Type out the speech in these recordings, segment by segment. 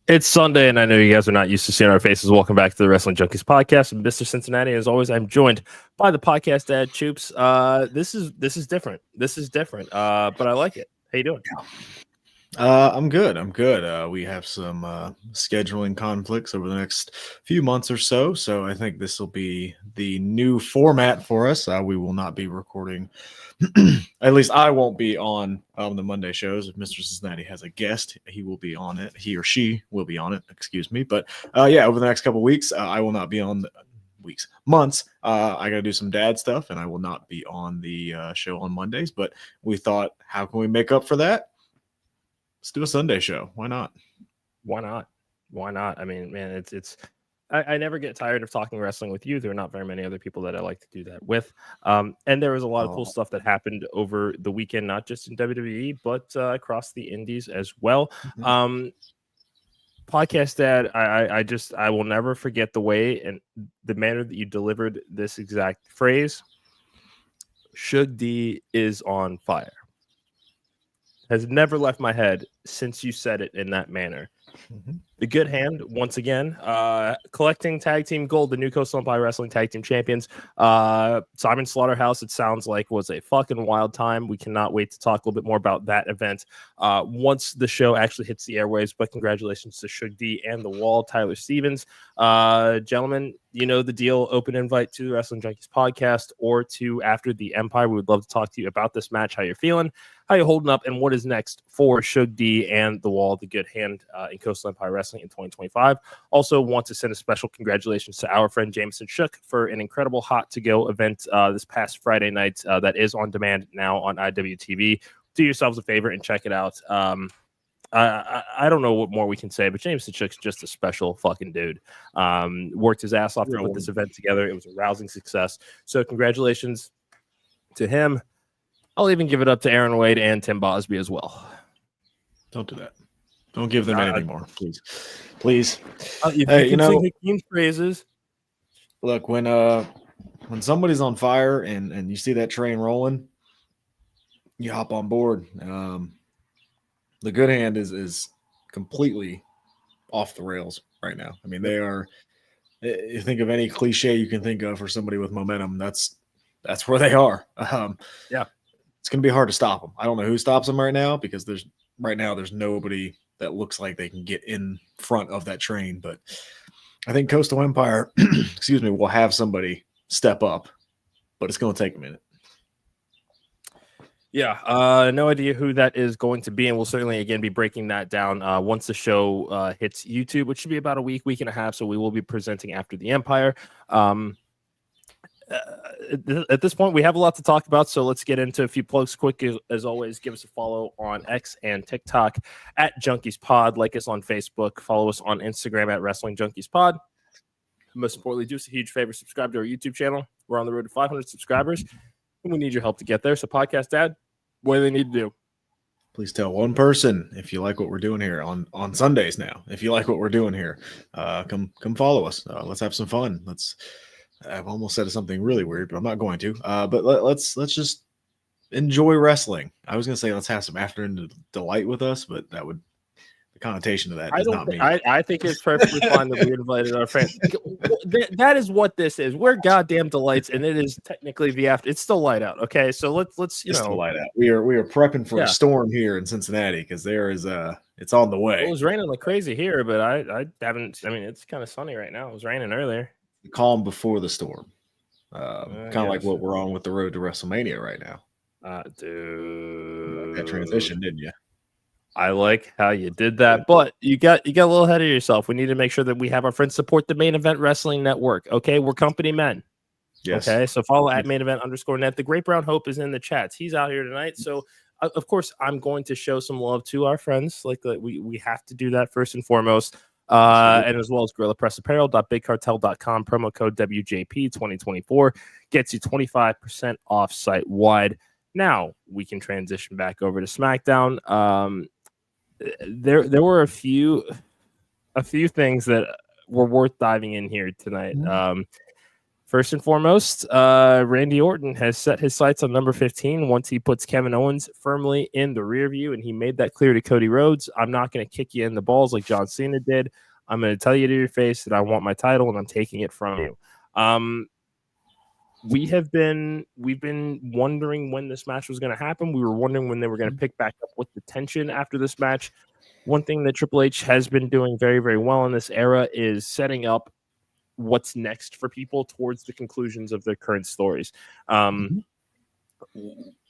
It's Sunday, and I know you guys are not used to seeing our faces. Welcome back to the Wrestling Junkies podcast. I'm Mr. Cincinnati. As always, I'm joined by the podcast dad, Choops. This is different. This is different. But I like it. How you doing? I'm good. We have some scheduling conflicts over the next few months or so. So I think this will be the new format for us. We will not be recording. At least I won't be on the Monday shows. If Mr. Cincinnati has a guest, he will be on it. He or she will be on it. Excuse me. But over the next couple of weeks, I will not be on months. I got to do some dad stuff, and I will not be on the show on Mondays. But we thought, how can we make up for that? Let's do a Sunday show. Why not? Why not? I mean, man, I never get tired of talking wrestling with you. There are not very many other people that I like to do that with. And there was a lot of cool stuff that happened over the weekend, not just in WWE, but across the indies as well. Mm-hmm. Podcast dad, I will never forget the way and the manner that you delivered this exact phrase. Shug D is on fire. Has never left my head since you said it in that manner. Mm-hmm. The Good Hand, once again, collecting tag team gold, the new Coastal Empire Wrestling Tag Team Champions. Simon Slaughterhouse, it sounds like, was a fucking wild time. We cannot wait to talk a little bit more about that event once the show actually hits the airwaves. But congratulations to Shug D and The Wall, Tyler Stevens. Gentlemen, you know the deal. Open invite to the Wrestling Junkies podcast or to After the Empire. We would love to talk to you about this match, how you're feeling, how you're holding up, and what is next for Shug D and The Wall, the Good Hand in Coastal Empire Wrestling in 2025. Also want to send a special congratulations to our friend Jameson Shook for an incredible Hot to Go event this past Friday night that is on demand now on IWTV. Do yourselves a favor and check it out. I don't know what more we can say, but Jameson Shook's just a special fucking dude. Worked his ass off to put this event together. It was a rousing success. So congratulations to him. I'll even give it up to Aaron Wade and Tim Bosby as well. Don't do that. Don't give them anything more, please. Please. You can sing Hakeem's praises. Look, when somebody's on fire and you see that train rolling, you hop on board. The Good Hand is completely off the rails right now. I mean, they are. You think of any cliche you can think of for somebody with momentum. That's where they are. It's going to be hard to stop them. I don't know who stops them right now because there's nobody that looks like they can get in front of that train. But I think Coastal Empire, will have somebody step up, but it's going to take a minute. Yeah, no idea who that is going to be, and we'll certainly, again, be breaking that down once the show hits YouTube, which should be about a week and a half, so we will be presenting After the Empire. At this point, we have a lot to talk about, so let's get into a few plugs quick. As always, give us a follow on X and TikTok at Junkies Pod. Like us on Facebook. Follow us on Instagram at Wrestling Junkies Pod. Most importantly, do us a huge favor. Subscribe to our YouTube channel. We're on the road to 500 subscribers, and we need your help to get there. So, Podcast Dad, what do they need to do? Please tell one person if you like what we're doing here on Sundays now. If you like what we're doing here, come follow us. Let's have some fun. I've almost said something really weird, but I'm not going to. But let's just enjoy wrestling. I was going to say let's have some afternoon delight with us, but the connotation of that does not mean. I think it's perfectly fine that we invited our friends. That is what this is. We're goddamn delights, and it is technically the after. It's still light out, okay? So let's it's still light out. We are prepping for a storm here in Cincinnati because there is it's on the way. Well, it was raining like crazy here, but I haven't. I mean, it's kind of sunny right now. It was raining earlier. Calm before the storm, kind of like what we're on with the road to WrestleMania right now. Dude, that transition, didn't you? I like how you did that, but you got a little ahead of yourself. We need to make sure that we have our friends support the Main Event Wrestling Network. Okay, we're company men. Yes. Okay, so follow at Main Event _net. The Great Brown Hope is in the chats. He's out here tonight, so of course I'm going to show some love to our friends. Like we have to do that first and foremost. And as well as Gorilla Press Apparel, bigcartel.com, promo code WJP 2024 gets you 25% off site wide. Now we can transition back over to SmackDown. There were a few things that were worth diving in here tonight. First and foremost, Randy Orton has set his sights on number 15 once he puts Kevin Owens firmly in the rear view, and he made that clear to Cody Rhodes. I'm not going to kick you in the balls like John Cena did. I'm going to tell you to your face that I want my title, and I'm taking it from you. We've been wondering when this match was going to happen. We were wondering when they were going to pick back up with the tension after this match. One thing that Triple H has been doing very, very well in this era is setting up what's next for people towards the conclusions of their current stories.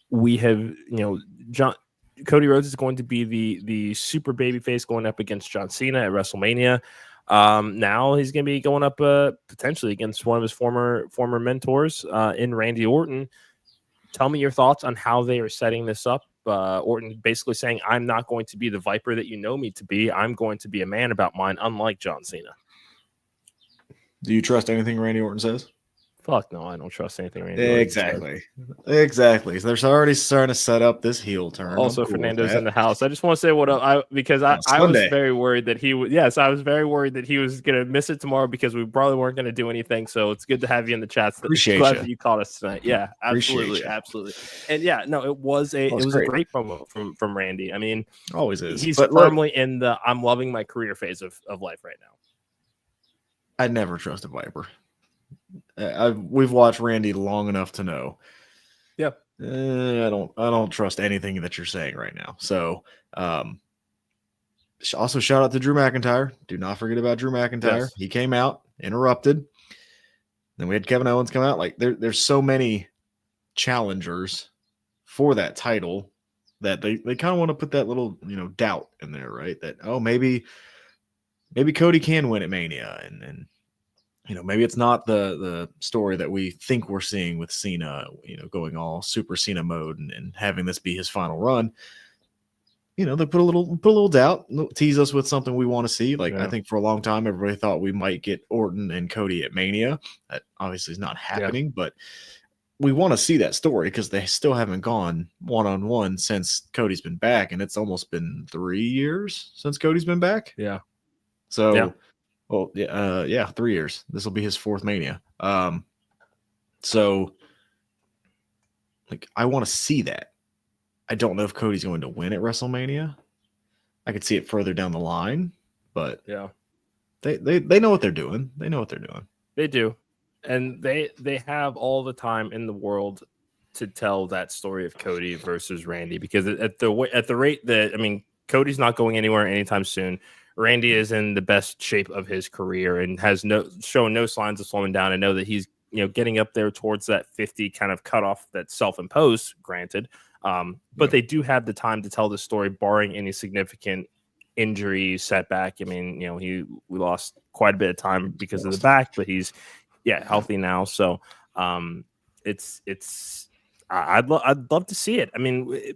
We have, Cody Rhodes is going to be the super babyface going up against John Cena at WrestleMania. Now he's going to be going up potentially against one of his former mentors in Randy Orton. Tell me your thoughts on how they are setting this up. Orton basically saying, I'm not going to be the Viper that you know me to be. I'm going to be a man about mine, unlike John Cena. Do you trust anything Randy Orton says? Fuck no, I don't trust anything Randy Orton says. Exactly. So they're already starting to set up this heel turn. Also, Fernando's in the house. I just want to say what up, because I was very worried that he would. Yes, I was very worried that he was going to miss it tomorrow because we probably weren't going to do anything. So it's good to have you in the chat. Appreciate glad you. that you caught us tonight. Yeah, absolutely. And yeah, no, it was a great promo from Randy. I mean, always is. He's firmly in the I'm loving my career phase of life right now. I'd never trust a Viper. We've watched Randy long enough to know. Yeah, I don't trust anything that you're saying right now. So, also shout out to Drew McIntyre. Do not forget about Drew McIntyre. Yes. He came out, interrupted. Then we had Kevin Owens come out. Like there's so many challengers for that title that they kind of want to put that little doubt in there, right? That maybe Cody can win at Mania, and maybe it's not the story that we think we're seeing with Cena, going all Super Cena mode and having this be his final run. They put a little doubt, tease us with something we want to see. I think for a long time, everybody thought we might get Orton and Cody at Mania. That obviously is not happening, but we want to see that story because they still haven't gone one-on-one since Cody's been back, and it's almost been 3 years since Cody's been back. Yeah. So. Yeah. Well, 3 years. This will be his fourth Mania. So I want to see that. I don't know if Cody's going to win at WrestleMania. I could see it further down the line, but yeah, they know what they're doing. They know what they're doing. They do, and they have all the time in the world to tell that story of Cody versus Randy, because at the rate that Cody's not going anywhere anytime soon. Randy is in the best shape of his career and has shown no signs of slowing down. I know that he's getting up there towards that 50 kind of cutoff that's self-imposed, granted. But they do have the time to tell the story, barring any significant injury setback. We lost quite a bit of time because of the back, but he's healthy now. So I'd love to see it.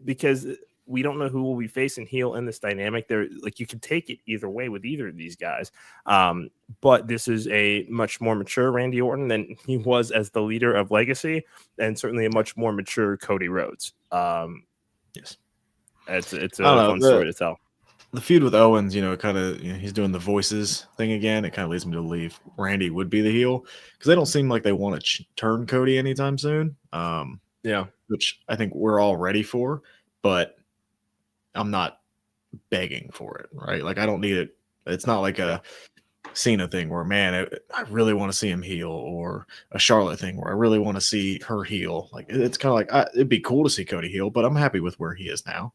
Because we don't know who will be facing heel in this dynamic. You can take it either way with either of these guys. But this is a much more mature Randy Orton than he was as the leader of Legacy, and certainly a much more mature Cody Rhodes. Yes. It's a fun story to tell. The feud with Owens, he's doing the voices thing again. It kind of leads me to believe Randy would be the heel, because they don't seem like they want to turn Cody anytime soon. Which I think we're all ready for, but I'm not begging for it, right? I don't need it. It's not like a Cena thing where, man, I really want to see him heel, or a Charlotte thing where I really want to see her heel. It's kind of it'd be cool to see Cody heel, but I'm happy with where he is now.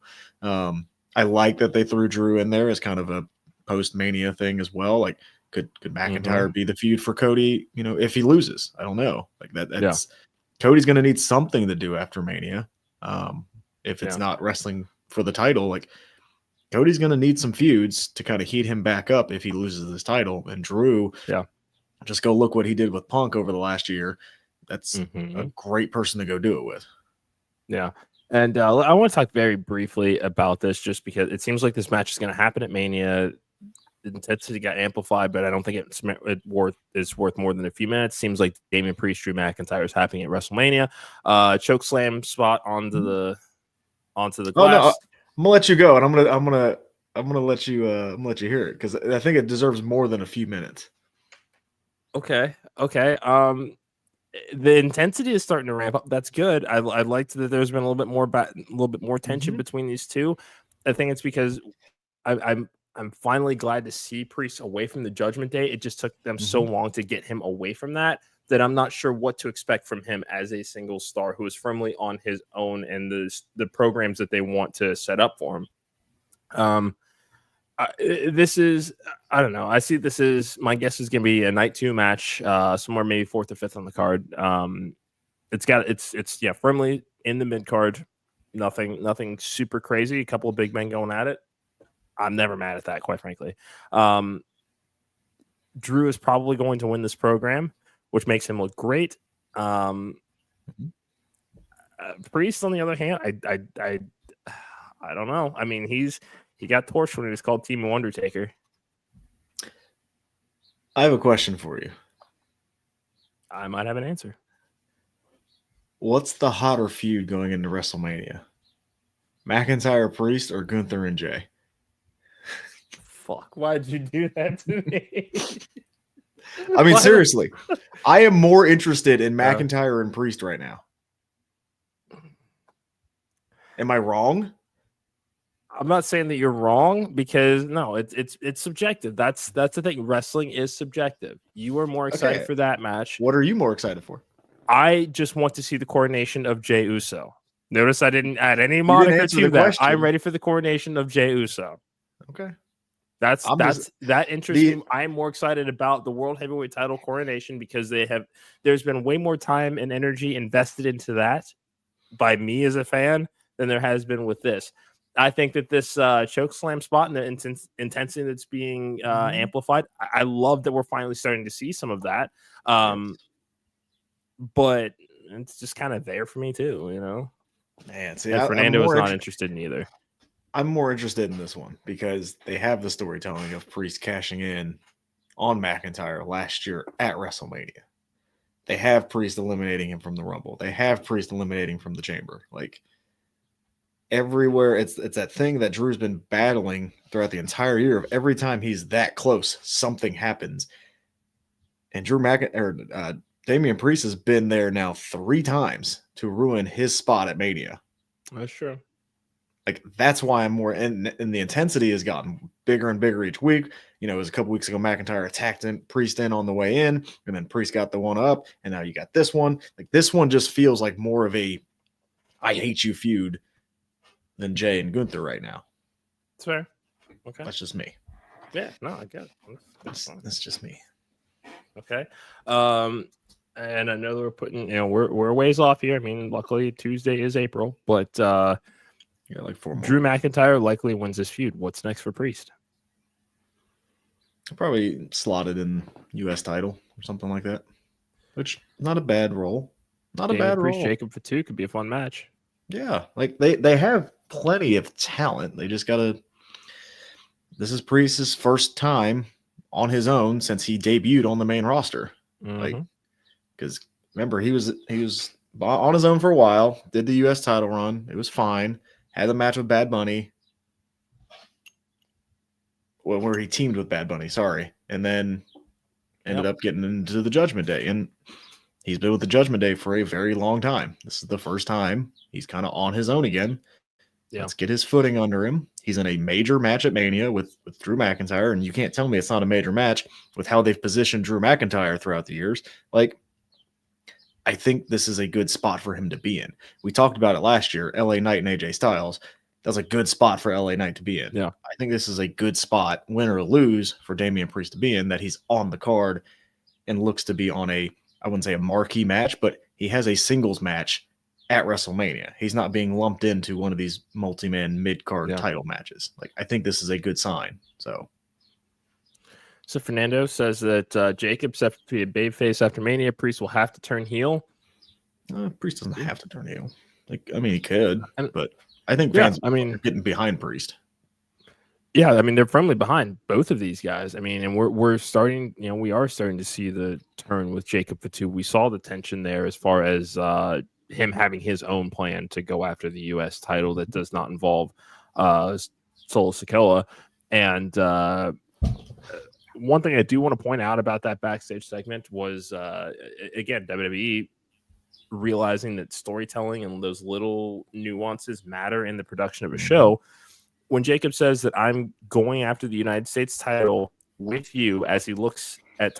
I like that they threw Drew in there as kind of a post-Mania thing as well. Could McIntyre be the feud for Cody, if he loses? I don't know. Cody's going to need something to do after Mania. If it's not wrestling for the title, Cody's going to need some feuds to kind of heat him back up if he loses this title. And Drew, just go look what he did with Punk over the last year. That's a great person to go do it with. Yeah. And I want to talk very briefly about this, just because it seems like this match is going to happen at Mania. The intensity got amplified, but I don't think it's worth more than a few minutes. Seems like Damian Priest, Drew McIntyre is happening at WrestleMania. Choke slam spot onto the glass. Oh, no, I'm gonna let you go, and I'm gonna let you hear it, because I think it deserves more than a few minutes. Okay. the intensity is starting to ramp up. That's good. I liked that there's been a little bit more tension between these two. I think it's because I'm finally glad to see Priest away from the Judgment Day. It just took them so long to get him away from that I'm not sure what to expect from him as a single star who is firmly on his own and the programs that they want to set up for him. This is, I don't know. I see this is, my guess is going to be a night 2 match, somewhere maybe 4th or 5th on the card. It's firmly in the mid card. Nothing super crazy. A couple of big men going at it. I'm never mad at that, quite frankly. Drew is probably going to win this program, which makes him look great. Priest, on the other hand, I don't know. I mean, he got torched when he was called Team Undertaker. I have a question for you. I might have an answer. What's the hotter feud going into WrestleMania? McIntyre, Priest, or Gunther and Jay? Fuck, why'd you do that to me? I mean, seriously, I am more interested in McIntyre and Priest right now. Am I wrong? I'm not saying that you're wrong, because no, it's subjective. That's the thing. Wrestling is subjective. You are more excited for that match. What are you more excited for? I just want to see the coronation of Jey Uso. Notice I didn't add any moniker to that. I'm ready for the coronation of Jey Uso. Okay. That interests me. I'm more excited about the World Heavyweight Title coronation because there's been way more time and energy invested into that by me as a fan than there has been with this. I think that this chokeslam spot and the intensity that's being amplified, I love that we're finally starting to see some of that. But it's just kind of there for me too, you know. Man, see, and Fernando is not interested in either. I'm more interested in this one because they have the storytelling of Priest cashing in on McIntyre last year at WrestleMania. They have Priest eliminating him from the Rumble. They have Priest eliminating from the Chamber. Like, everywhere, it's that thing that Drew's been battling throughout the entire year of every time he's that close, something happens. And Damian Priest has been there now 3 times to ruin his spot at Mania. That's true. Like, that's why I'm more, and the intensity has gotten bigger and bigger each week. You know, it was a couple weeks ago, McIntyre attacked Priest in on the way in, and then Priest got the one up, and now you got this one. Like, this one just feels like more of a I hate you feud than Jay and Gunther right now. That's fair. Okay. That's just me. Yeah, no, I get it. That's just me. Okay. And I know we're putting, we're a ways off here. I mean, luckily Tuesday is April, but like 4 more. Drew McIntyre likely wins this feud. What's next for Priest? Probably slotted in U.S. title or something like that, which not a bad role. Not a bad Priest, role. Jacob Fatu could be a fun match. Yeah, like they have plenty of talent. They just gotta. This is Priest's first time on his own since he debuted on the main roster. Like, because remember he was on his own for a while. Did the U.S. title run. It was fine. Had the match with Bad Bunny. Well, where he teamed with Bad Bunny, sorry. And then ended up getting into the Judgment Day. And he's been with the Judgment Day for a very long time. This is the first time he's kind of on his own again. Yeah. Let's get his footing under him. He's in a major match at Mania with Drew McIntyre. And you can't tell me it's not a major match with how they've positioned Drew McIntyre throughout the years. Like, I think this is a good spot for him to be in. We talked about it last year, LA Knight and AJ Styles. That's a good spot for LA Knight to be in. Yeah. I think this is a good spot, win or lose, for Damian Priest to be in, that he's on the card and looks to be on I wouldn't say a marquee match, but he has a singles match at WrestleMania. He's not being lumped into one of these multi-man mid-card title matches. Like, I think this is a good sign. So Fernando says that Jacob's have to be a babyface after Mania. Priest will have to turn heel. Priest doesn't have to turn heel. Like, I mean, he could, but I think fans are getting behind Priest. Yeah, I mean, they're firmly behind both of these guys. I mean, and we're starting, we are starting to see the turn with Jacob Fatu. We saw the tension there as far as him having his own plan to go after the U.S. title that does not involve Solo Sikoa. And one thing I do want to point out about that backstage segment was, again, WWE realizing that storytelling and those little nuances matter in the production of a show. When Jacob says that I'm going after the United States title with you as he looks at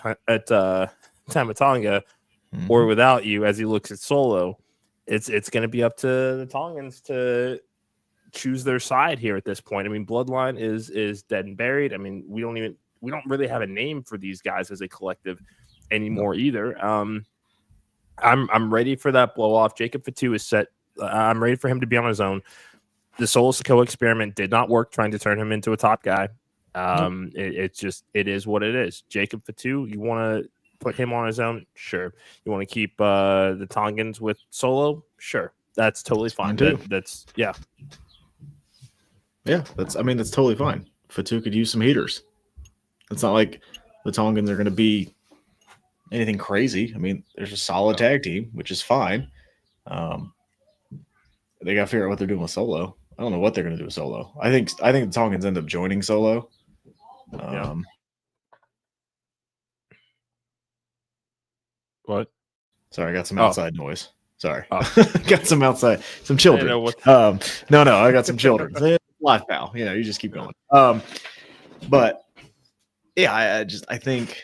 Tamatonga, or without you as he looks at Solo, it's going to be up to the Tongans to choose their side here at this point. I mean, Bloodline is dead and buried. I mean, we don't really have a name for these guys as a collective anymore either. I'm ready for that blow off. Jacob Fatu is set. I'm ready for him to be on his own. The Solo Sikoa experiment did not work, trying to turn him into a top guy. It is what it is. Jacob Fatu, you want to put him on his own? Sure. You want to keep the Tongans with Solo? Sure. That's totally fine. That's that's totally fine. Fatu could use some heaters. It's not like the Tongans are going to be anything crazy. I mean, there's a solid tag team, which is fine. They got to figure out what they're doing with Solo. I don't know what they're going to do with Solo. I think the Tongans end up joining Solo. What? Sorry, I got some outside noise. Sorry. Got some children. No, I got some children. Life, pal. You just keep going. But yeah, I think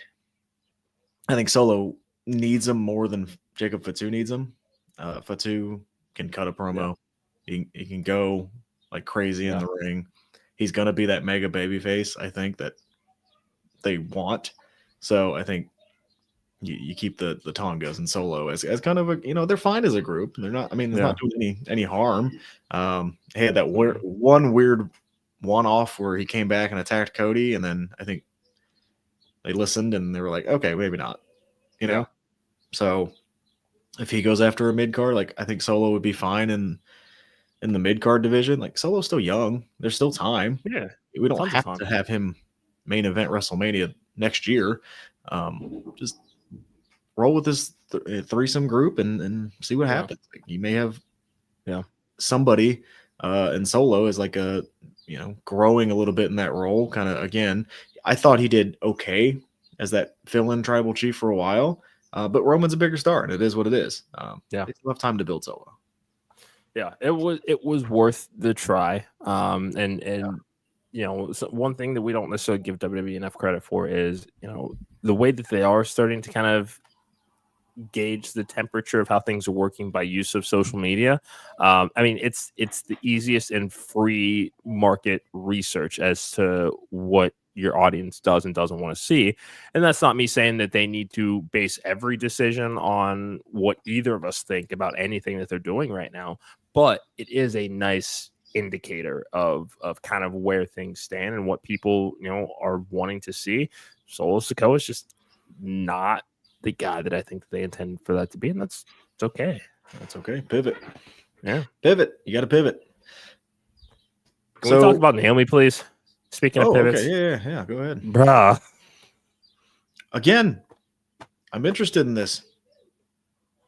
Solo needs him more than Jacob Fatu needs him. Fatu can cut a promo. He can go like crazy in the ring. He's gonna be that mega baby face, I think, that they want. So I think you keep the Tongas and Solo as kind of a, they're fine as a group. They're not, it's not doing any harm. He had that weird one-off where he came back and attacked Cody, and then I think they listened and they were like, okay, maybe not, So if he goes after a mid-card, like, I think Solo would be fine in the mid-card division. Like, Solo's still young. There's still time. Yeah. We don't have to have him main event WrestleMania next year. Just roll with this threesome group and see what happens. Like, you may have somebody and Solo is like a, growing a little bit in that role. Kind of, again, I thought he did okay as that fill-in tribal chief for a while. But Roman's a bigger star, and it is what it is. They still have time to build Solo. Yeah, it was worth the try. One thing that we don't necessarily give WWE enough credit for is, the way that they are starting to kind of gauge the temperature of how things are working by use of social media. It's the easiest and free market research as to what your audience does and doesn't want to see. And that's not me saying that they need to base every decision on what either of us think about anything that they're doing right now, but it is a nice indicator of kind of where things stand and what people are wanting to see. Solo Sikoa is just not the guy that I think they intend for that to be, and it's okay. That's okay. Pivot. Yeah. Pivot. You got to pivot. Can we talk about Naomi, please? Speaking of pivots. Okay. Yeah. Go ahead. Bruh. Again, I'm interested in this.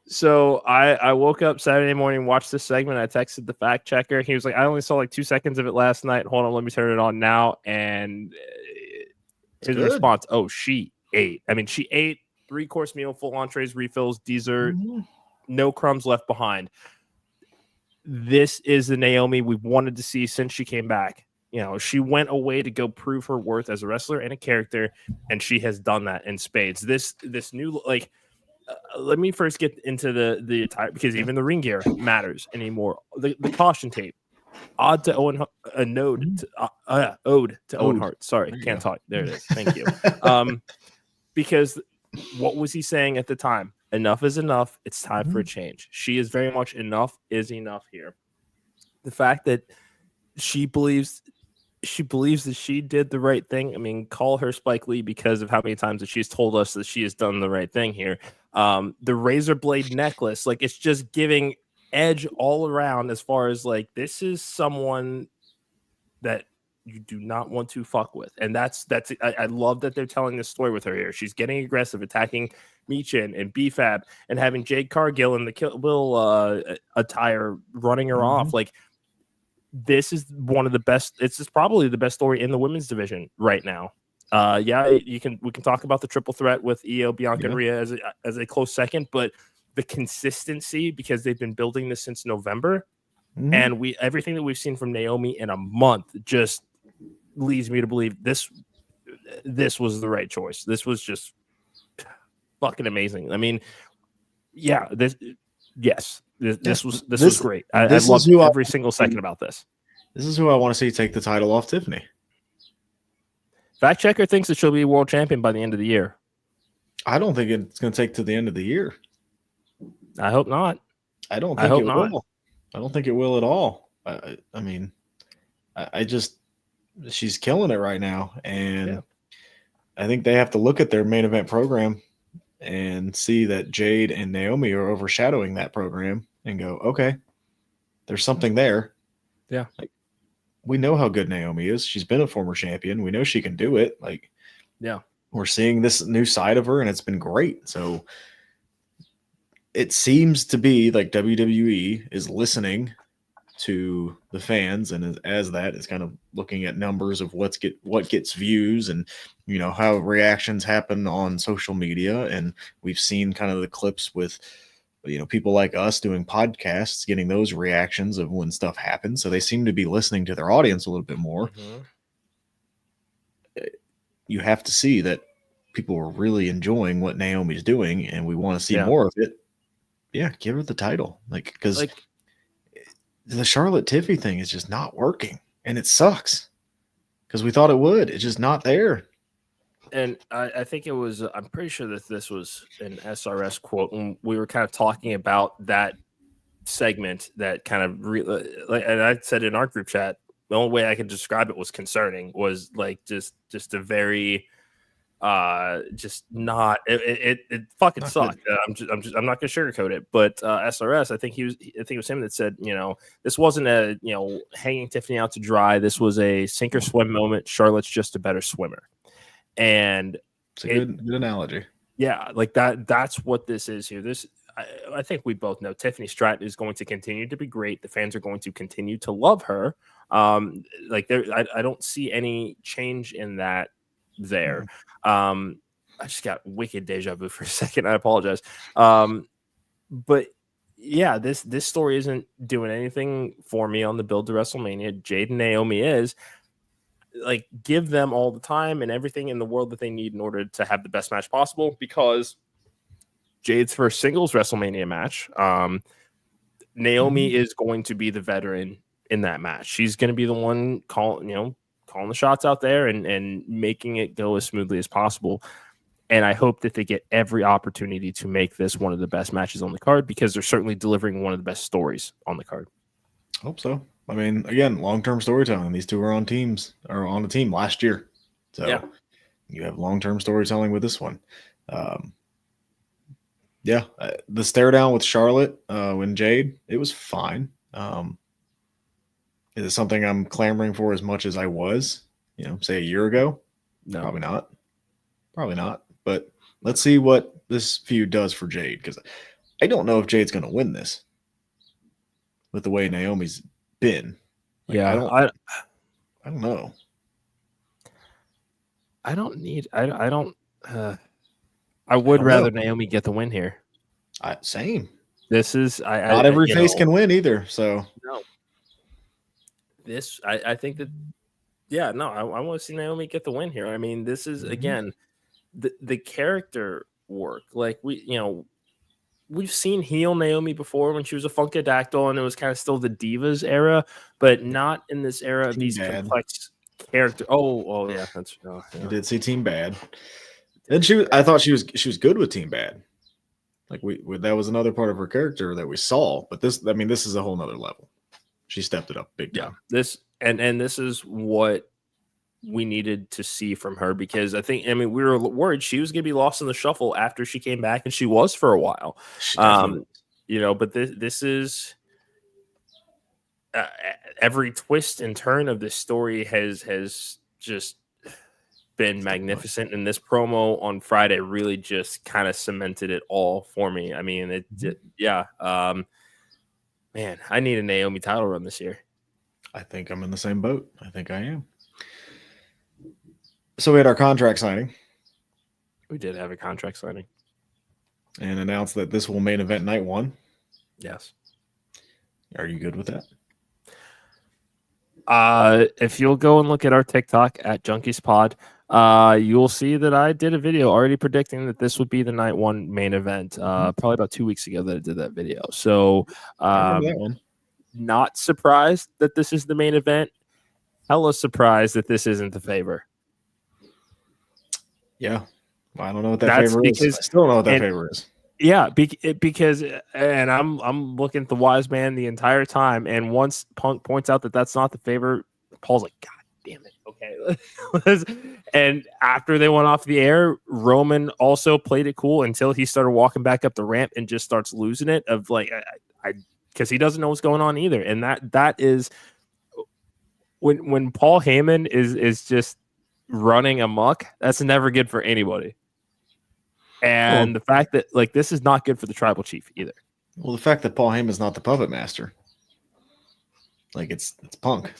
So I woke up Saturday morning, watched this segment. I texted the fact checker. He was like, I only saw like 2 seconds of it last night. Hold on, let me turn it on now. And his response, she ate. She ate 3-course meal, full entrees, refills, dessert, no crumbs left behind. This is the Naomi we wanted to see since she came back. She went away to go prove her worth as a wrestler and a character, and she has done that in spades. This new, let me first get into the attire, because even the ring gear matters anymore. The caution tape, ode to Owen Hart. Sorry, can't talk. There it is. Thank you. Because what was he saying at the time? Enough is enough. It's time for a change. She is very much enough is enough here. The fact that she believes that she did the right thing. Call her Spike Lee because of how many times that she's told us that she has done the right thing here. The razor blade necklace, it's just giving edge all around as far as this is someone that you do not want to fuck with. And that's I love that they're telling this story with her here. She's getting aggressive, attacking Michin and BFAB and having Jade Cargill in the Kill Bill attire running her off. This is one of the best. It's just probably the best story in the women's division right now. Yeah, we can talk about the triple threat with Io, Bianca, and Rhea as a close second, but the consistency, because they've been building this since November, and everything that we've seen from Naomi in a month just leads me to believe this was the right choice. This was just fucking amazing. I mean, yeah, this was great. I loved every single second about this. This is who I want to see take the title off Tiffany. Fact checker thinks that she'll be world champion by the end of the year. I don't think it's going to take to the end of the year. I hope not. I don't think it will. I don't think it will at all. I mean, I just, she's killing it right now. And I think they have to look at their main event program and see that Jade and Naomi are overshadowing that program and go, okay, there's something there. Yeah. Like, we know how good Naomi is. She's been a former champion. We know she can do it. Like, yeah, we're seeing this new side of her, and it's been great. So it seems to be like WWE is listening to the fans, and as that is kind of looking at numbers of what gets views, and you know how reactions happen on social media. And we've seen kind of the clips with, you know, people like us doing podcasts, getting those reactions of when stuff happens. So they seem to be listening to their audience a little bit more. You have to see that people are really enjoying what Naomi's doing, and we want to see more of it. Yeah, give her the title. Because the Charlotte Tiffany thing is just not working, and it sucks because we thought it would. It's just not there. And I think it was, I'm pretty sure that this was an SRS quote when we were kind of talking about that segment that kind of, and I said in our group chat, the only way I could describe it was concerning, was like just a very, just not, it fucking not sucked. I'm not gonna sugarcoat it, but SRS, I think it was him that said, you know, this wasn't a, you know, hanging Tiffany out to dry. This was a sink or swim moment. Charlotte's just a better swimmer. And it's a good analogy. Yeah, like that's what this is here. I think we both know Tiffany Stratton is going to continue to be great. The fans are going to continue to love her. I don't see any change in that there. I just got wicked deja vu for a second. I apologize. But yeah, this story isn't doing anything for me on the build to WrestleMania. Jade and Naomi is. Like, give them all the time and everything in the world that they need in order to have the best match possible, because Jade's first singles WrestleMania match, Naomi is going to be the veteran in that match. She's going to be the one calling the shots out there and making it go as smoothly as possible. And I hope that they get every opportunity to make this one of the best matches on the card, because they're certainly delivering one of the best stories on the card. Hope so. I mean, again, long-term storytelling. These two are on a team last year. So you have long-term storytelling with this one. The stare down with Charlotte when Jade, it was fine. Is it something I'm clamoring for as much as I was, say a year ago? No. Probably not. But let's see what this feud does for Jade, because I don't know if Jade's going to win this with the way Naomi's been. I don't know. I would rather Naomi get the win here. Same. This is not every face can win either. So no. This I think that I want to see Naomi get the win here. I mean, this is again the character work. Like we've seen heel Naomi before when she was a Funkadactyl, and it was kind of still the Divas era, but not in this era of these complex characters. Oh yeah, that's You did see Team Bad. And I thought she was good with Team Bad. Like that was another part of her character that we saw, but this is a whole nother level. She stepped it up big time. This is what we needed to see from her, because we were worried she was going to be lost in the shuffle after she came back, and she was for a while. But this is every twist and turn of this story has just been magnificent, and this promo on Friday really just kind of cemented it all for me. I mean, man, I need a Naomi title run this year. I think I'm in the same boat. I think I am. So we had our contract signing. We did have a contract signing. And announced that this will main event night 1. Yes. Are you good with that? If you'll go and look at our TikTok at Junkies Pod, you'll see that I did a video already predicting that this would be the night 1 main event. Probably about 2 weeks ago that I did that video. So, I remember that one. Not surprised that this is the main event. Hella surprised that this isn't the favor. Yeah, I don't know what that favor is. I still don't know what that favor is. Yeah, because and I'm looking at the wise man the entire time, and once Punk points out that that's not the favor, Paul's like, God damn it, okay. And after they went off the air, Roman also played it cool until he started walking back up the ramp and just starts losing it of like, I because he doesn't know what's going on either, and that is when Paul Heyman is just running amok. That's never good for anybody. And the fact that like this is not good for the tribal chief either. Well, the fact that Paul Heyman's not the puppet master, like it's Punk,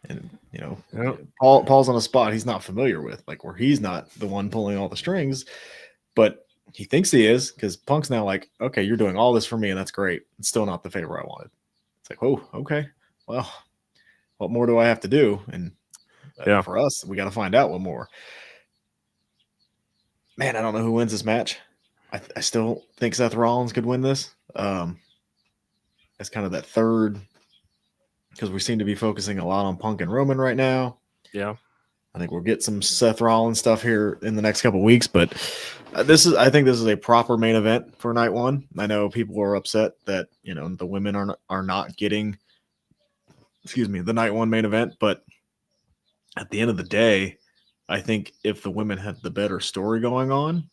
and you know, Paul's on a spot he's not familiar with, like where he's not the one pulling all the strings, but he thinks he is because Punk's now like, okay, you're doing all this for me, and that's great. It's still not the favor I wanted. It's like, oh, okay, well, what more do I have to do? And for us, we got to find out what more. Man, I don't know who wins this match. I still think Seth Rollins could win this. That's kind of that third, because we seem to be focusing a lot on Punk and Roman right now. Yeah. I think we'll get some Seth Rollins stuff here in the next couple of weeks, but I think this is a proper main event for night 1. I know people are upset that, you know, the women are not getting, the night 1 main event, but at the end of the day, I think if the women had the better story going on,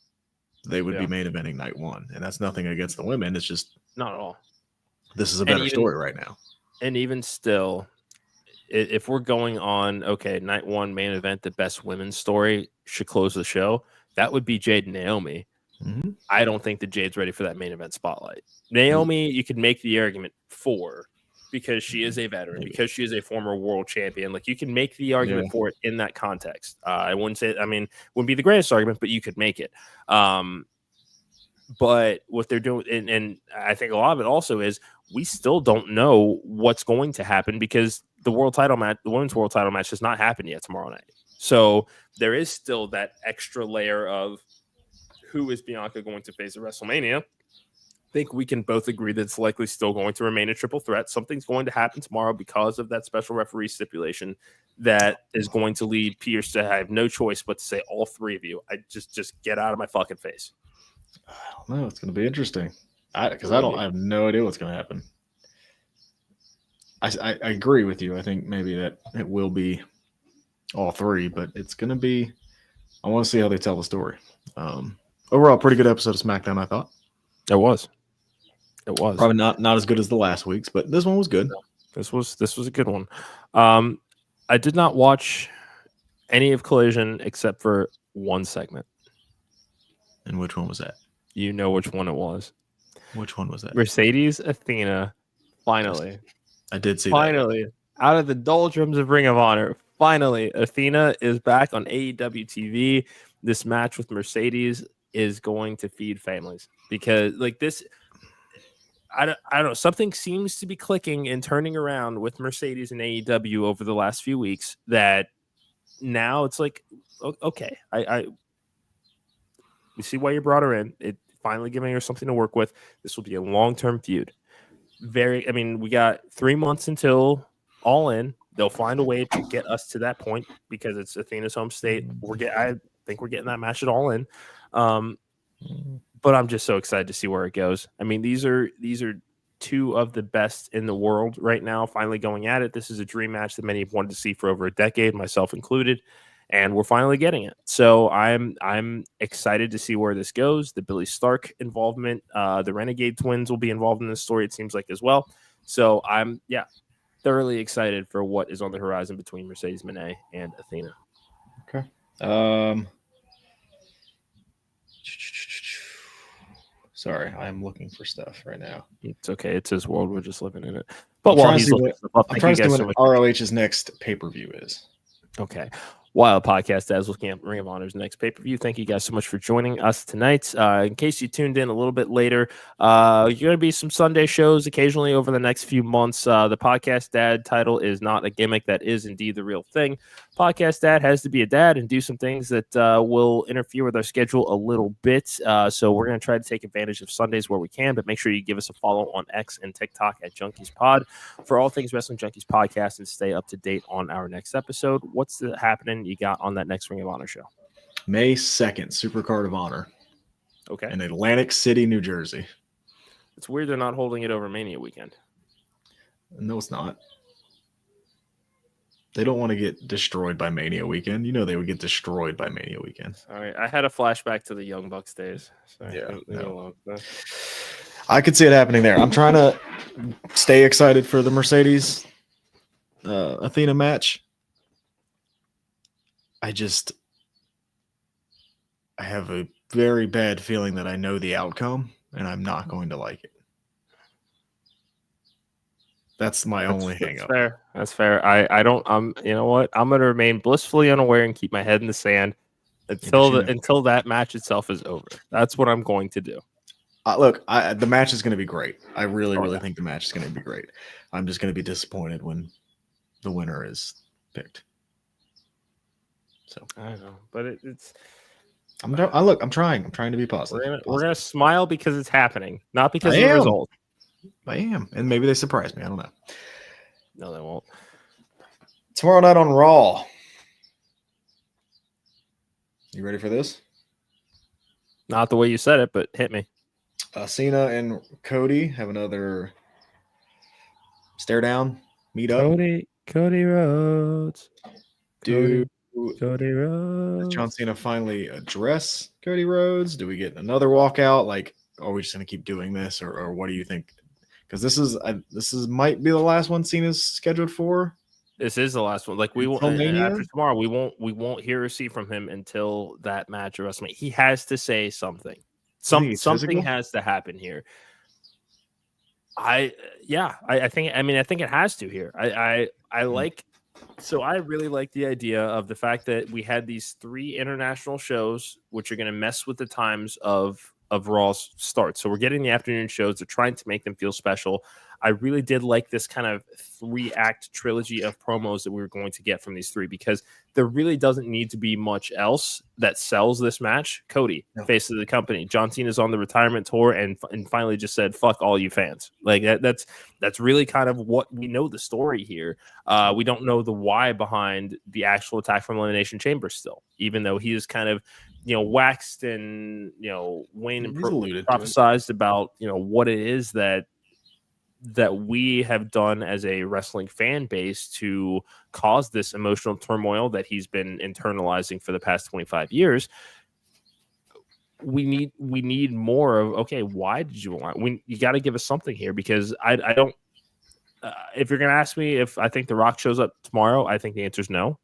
they would be main eventing night 1. And that's nothing against the women. It's just not at all. This is a better story right now. And even still, if we're going on, okay, night 1 main event, the best women's story should close the show, that would be Jade and Naomi. Mm-hmm. I don't think that Jade's ready for that main event spotlight. Naomi, you could make the argument for, because she is a veteran, because she is a former world champion. Like, you can make the argument for it in that context. I wouldn't say, wouldn't be the greatest argument, but you could make it. But what they're doing, and I think a lot of it also is we still don't know what's going to happen because the women's world title match has not happened yet tomorrow night. So there is still that extra layer of who is Bianca going to face at WrestleMania. I think we can both agree that it's likely still going to remain a triple threat. Something's going to happen tomorrow because of that special referee stipulation that is going to lead Pierce to have no choice but to say, all 3 of you, I just get out of my fucking face. I don't know. It's going to be interesting because I have no idea what's going to happen. I agree with you. I think maybe that it will be all 3, but it's going to be, I want to see how they tell the story. Overall, pretty good episode of SmackDown, I thought. It was probably not as good as the last week's, but this one was good. This was a good one. I did not watch any of Collision except for one segment. And which one was that? You know which one it was. Which one was that? Mercedes Athena. Finally, I did see. Finally, out of the doldrums of Ring of Honor, finally Athena is back on AEW TV. This match with Mercedes is going to feed families because, like this. I don't know. Something seems to be clicking and turning around with Mercedes and AEW over the last few weeks that now it's like, okay, we see why you brought her in. It finally giving her something to work with. This will be a long-term feud. We got 3 months until All In. They'll find a way to get us to that point because it's Athena's home state. I think we're getting that match at All In. But I'm just so excited to see where it goes. I mean, these are 2 of the best in the world right now, finally going at it. This is a dream match that many have wanted to see for over a decade, myself included, and we're finally getting it. So I'm excited to see where this goes. The Billy Stark involvement, the Renegade Twins will be involved in this story, it seems like, as well. So I'm thoroughly excited for what is on the horizon between Mercedes Moné and Athena. Okay. Sorry, I'm looking for stuff right now. It's okay. It's his world. We're just living in it. But while he's looking stuff up, I'm trying to see when ROH's next pay-per-view is. Okay. Wild Podcast as looking at Ring of Honor's next pay-per-view. Thank you guys so much for joining us tonight. In case you tuned in a little bit later, you're going to be some Sunday shows occasionally over the next few months. The Podcast Dad title is not a gimmick. That is indeed the real thing. Podcast Dad has to be a dad and do some things that will interfere with our schedule a little bit. So we're going to try to take advantage of Sundays where we can, but make sure you give us a follow on X and TikTok at Junkies Pod for all things Wrestling Junkies Podcast and stay up to date on our next episode. What's happening you got on that next Ring of Honor show? May 2nd, Supercard of Honor. Okay. In Atlantic City, New Jersey. It's weird they're not holding it over Mania weekend. No, it's not. They don't want to get destroyed by Mania weekend. You know they would get destroyed by Mania weekend. All right. I had a flashback to the Young Bucks days. So yeah. No. I could see it happening there. I'm trying to stay excited for the Mercedes Athena match. I have a very bad feeling that I know the outcome and I'm not going to like it. That's my only hang up. That's fair. You know what? I'm going to remain blissfully unaware and keep my head in the sand until that match itself is over. That's what I'm going to do. Look, the match is going to be great. I really think the match is going to be great. I'm just going to be disappointed when the winner is picked. So I know, but it's. I'm trying to be positive. We're gonna smile because it's happening, not because of the result. I am, and maybe they surprise me. I don't know. No, they won't. Tomorrow night on Raw. You ready for this? Not the way you said it, but hit me. Cena and Cody have another stare down meet up. Cody Rhodes. Cody Rhodes. Does John Cena finally address Cody Rhodes? Do we get another walkout? Like, are we just going to keep doing this, or what do you think? Because this might be the last one Cena's scheduled for. This is the last one. Like we won't after tomorrow. We won't hear or see from him until that match at WrestleMania. He has to say something. Something has to happen here. I think it has to here. I like. So I really like the idea of the fact that we had these 3 international shows, which are going to mess with the times of Raw's start. So we're getting the afternoon shows. They're trying to make them feel special. I really did like this kind of 3-act trilogy of promos that we were going to get from these 3, because there really doesn't need to be much else that sells this match. Cody, face of the company. John Cena's on the retirement tour and finally just said, fuck all you fans. Like that's really kind of what we know the story here. We don't know the why behind the actual attack from Elimination Chamber still, even though he is kind of, waxed and, Wayne and prophesized about, what it is that we have done as a wrestling fan base to cause this emotional turmoil that he's been internalizing for the past 25 years. We need more of, okay, why did you want? You got to give us something here, because I don't. If you're going to ask me if I think The Rock shows up tomorrow, I think the answer is no.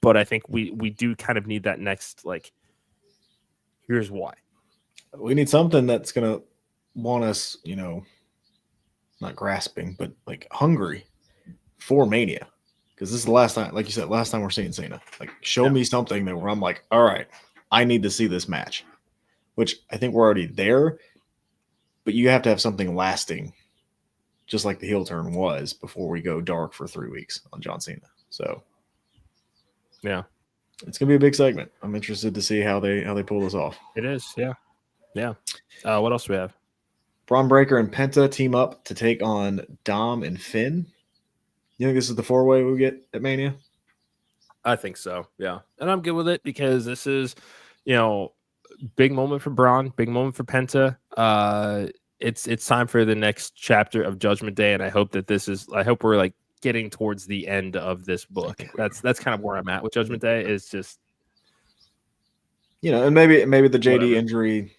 But I think we do kind of need that next, like, here's why. We need something that's going to want us, not grasping, but like hungry for Mania. Because this is the last time, like you said, last time we're seeing Cena. Like, show me something that where I'm like, all right, I need to see this match. Which I think we're already there, but you have to have something lasting, just like the heel turn was before we go dark for 3 weeks on John Cena. So yeah, it's gonna be a big segment. I'm interested to see how they pull this off. It is, yeah. What else do we have? Braun Breaker and Penta team up to take on Dom and Finn. You think this is the 4-way we get at Mania? I think so, yeah. And I'm good with it, because this is, big moment for Braun, big moment for Penta. It's time for the next chapter of Judgment Day, and I hope we're like getting towards the end of this book. That's kind of where I'm at with Judgment Day. Is just, and maybe the JD injury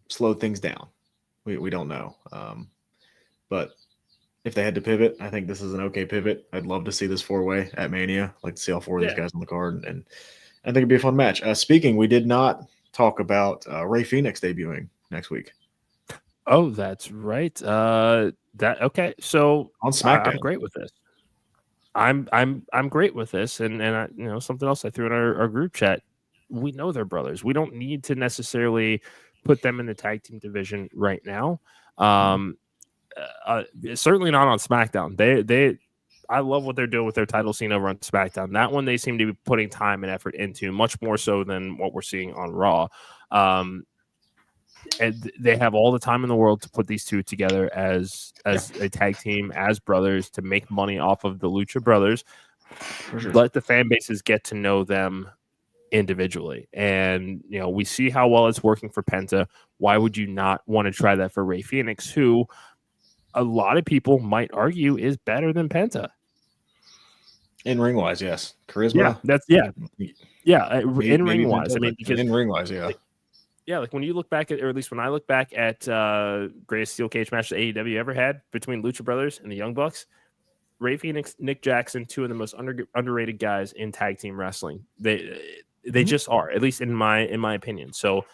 slowed things down. We don't know. But if they had to pivot, I think this is an okay pivot. I'd love to see this 4-way at Mania. I'd like to see all 4 of these guys on the card, and I think it'd be a fun match. Speaking, we did not talk about Rey Fenix debuting next week. Oh, that's right. Okay. So on SmackDown, I'm great with this. I'm great with this, and I, something else I threw in our group chat. We know they're brothers. We don't need to necessarily put them in the tag team division right now. Certainly not on SmackDown. I love what they're doing with their title scene over on SmackDown. That one they seem to be putting time and effort into, much more so than what we're seeing on Raw. And they have all the time in the world to put these two together as a tag team, as brothers, to make money off of the Lucha Brothers. Sure. Let the fan bases get to know them individually. And, we see how well it's working for Penta. Why would you not want to try that for Rey Fenix, who a lot of people might argue is better than Penta? In ring wise, yes. Charisma. In ring wise. I mean, because in ring wise, yeah. Like when you look back at, or at least when I look back at greatest steel cage match that AEW ever had between Lucha Brothers and the Young Bucks, Rey Fenix, Nick Jackson, two of the most underrated guys in tag team wrestling. They just are, at least in my opinion. So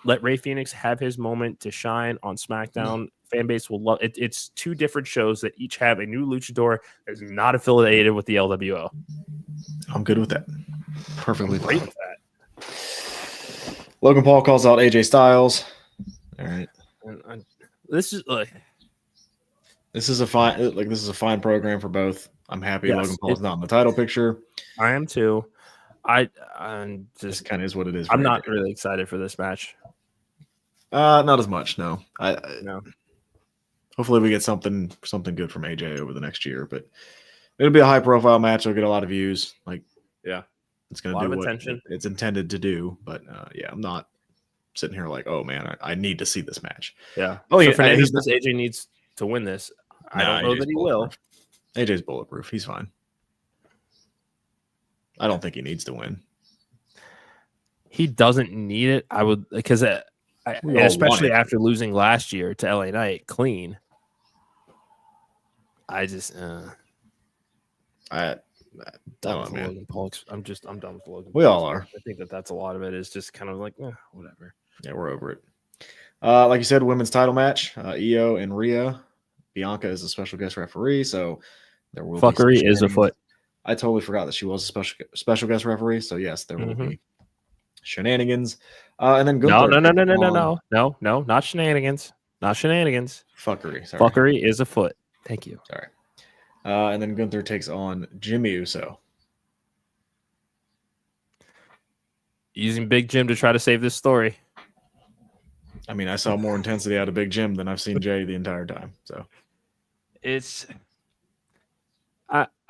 let Rey Fenix have his moment to shine on SmackDown. Fan base will love it. It's two different shows that each have a new luchador that is not affiliated with the LWO. I'm good with that. Perfectly great with that. Logan Paul calls out AJ Styles. All right. This is a fine program for both. I'm happy Logan Paul's not in the title picture. I am too. I'm just kind of is what it is. I'm not really excited for this match. Not as much. No. No. Hopefully we get something good from AJ over the next year, but it'll be a high profile match. It'll get a lot of views. It's going to do what attention it's intended to do. But I'm not sitting here like, oh man, I need to see this match. Yeah. Oh yeah. AJ needs to win this. I don't know that he will. AJ's bulletproof. He's fine. I don't think he needs to win. He doesn't need it. I would, because especially after losing last year to LA Knight clean. I just I'm done with Logan Paul. I'm done with Logan. We all are. I think that's a lot of it is just kind of like whatever. Yeah, we're over it. Like you said, women's title match. Io and Rhea. Bianca is a special guest referee, so there will fuckery is afoot. I totally forgot that she was a special guest referee. So yes, there will be shenanigans. And then Gunther no, not shenanigans. Not shenanigans. Fuckery. Sorry. Fuckery is afoot. Thank you. Sorry. And then Gunther takes on Jimmy Uso. Using Big Jim to try to save this story. I mean, I saw more intensity out of Big Jim than I've seen Jay the entire time. So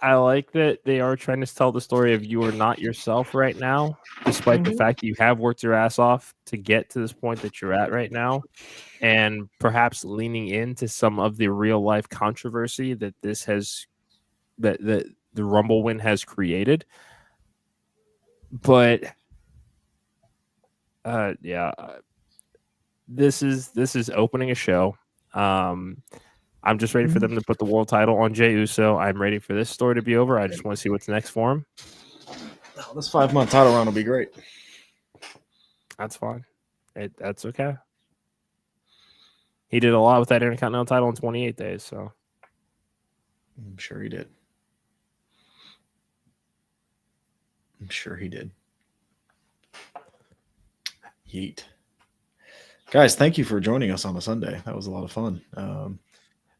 I like that they are trying to tell the story of you are not yourself right now, despite the fact that you have worked your ass off to get to this point that you're at right now, and perhaps leaning into some of the real life controversy that this has, that the Rumble win has created. But this is opening a show. I'm just ready for them to put the world title on Jey Uso. I'm ready for this story to be over. I just want to see what's next for him. Oh, this 5-month title run will be great. That's fine. That's okay. He did a lot with that Intercontinental title in 28 days, so. I'm sure he did. Yeet. Guys, thank you for joining us on a Sunday. That was a lot of fun.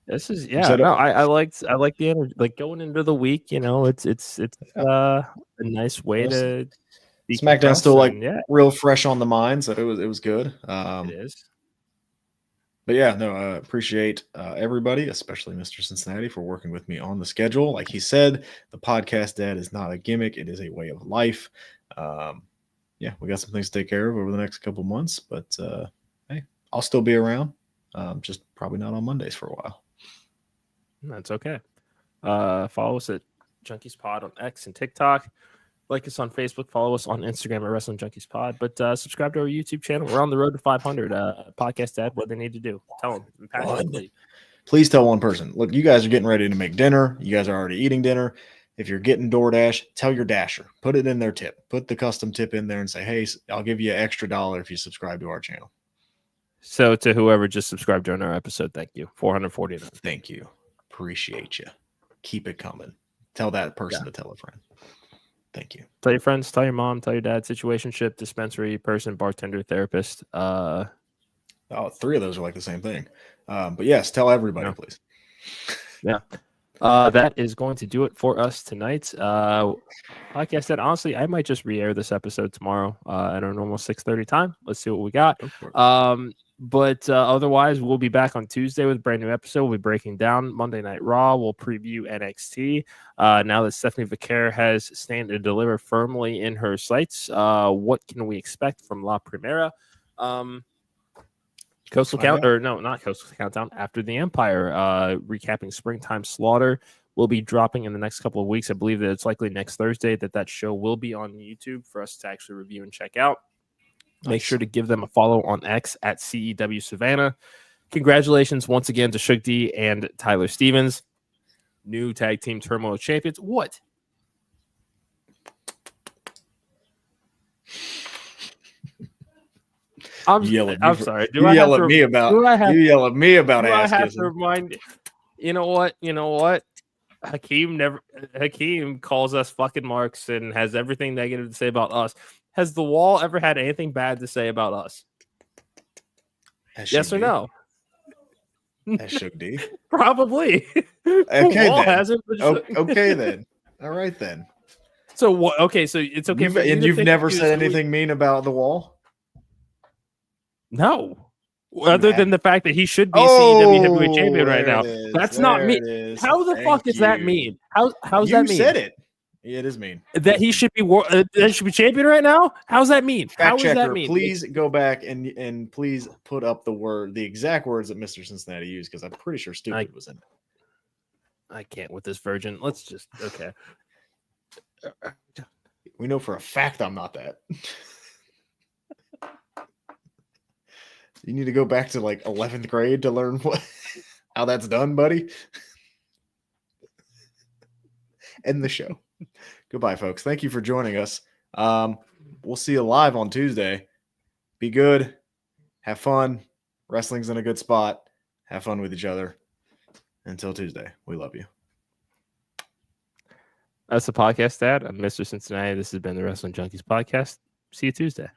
This is I liked the energy, like going into the week. It's a nice way to. SmackDown's still real fresh on the mind, so it was good. It is. But I appreciate everybody, especially Mr. Cincinnati, for working with me on the schedule. Like he said, the podcast dad is not a gimmick; it is a way of life. We got some things to take care of over the next couple months, but hey, I'll still be around. Just probably not on Mondays for a while. That's okay. Follow us at Junkies Pod on X and TikTok. Like us on Facebook. Follow us on Instagram at Wrestling Junkies Pod. But subscribe to our YouTube channel. We're on the road to 500. Podcast dad, what they need to do. Tell them. Please tell one person. Look, you guys are getting ready to make dinner. You guys are already eating dinner. If you're getting DoorDash, tell your Dasher. Put it in their tip. Put the custom tip in there and say, hey, I'll give you an extra $1 if you subscribe to our channel. So to whoever just subscribed during our episode, thank you. 449. Thank you. Appreciate you. Keep it coming. tell that person to tell a friend. Thank you. Tell your friends, tell your mom, tell your dad, situationship, dispensary, person, bartender, therapist. Oh, 3 of those are like the same thing. But yes, tell everybody, please. Yeah. That is going to do it for us tonight. Like I said, honestly, I might just re-air this episode tomorrow at our normal 6:30 time. Let's see what we got. But otherwise, we'll be back on Tuesday with a brand new episode. We'll be breaking down Monday Night Raw. We'll preview NXT. Now that Stephanie Vaquer has stand and deliver firmly in her sights, what can we expect from La Primera? Coastal Count, or no, not Coastal Countdown. After the Empire, recapping Springtime Slaughter will be dropping in the next couple of weeks. I believe that it's likely next Thursday that show will be on YouTube for us to actually review and check out. Make sure to give them a follow on X at CEW Savannah. Congratulations once again to Shug D and Tyler Stevens, new tag team Turmoil champions. What? I'm sorry. You yell at me about ass I have kissing. to remind you know what? Hakeem calls us fucking marks and has everything negative to say about us. Has the Wall ever had anything bad to say about us? Yes or no? That should be. Probably. Okay, Wall then. hasn't. Okay, then. All right, then. So what? Okay, so it's okay. You've never said anything mean about the Wall? No. Other than the fact that he should be CEW heavyweight champion right now. That's not me. How the fuck does that mean? How's that mean? You said it. Yeah, it is mean. That he should be champion right now? How's that mean? How does that mean? Please go back and please put up the exact words that Mr. Cincinnati used, because I'm pretty sure stupid was in it. I can't with this virgin. Let's just okay. We know for a fact I'm not that. You need to go back to like 11th grade to learn how that's done, buddy. End the show. Goodbye, folks. Thank you for joining us. We'll see you live on Tuesday. Be good. Have fun. Wrestling's in a good spot. Have fun with each other. Until Tuesday, we love you. That's the podcast, Dad. I'm Mr. Cincinnati. This has been the Wrestling Junkies podcast. See you Tuesday.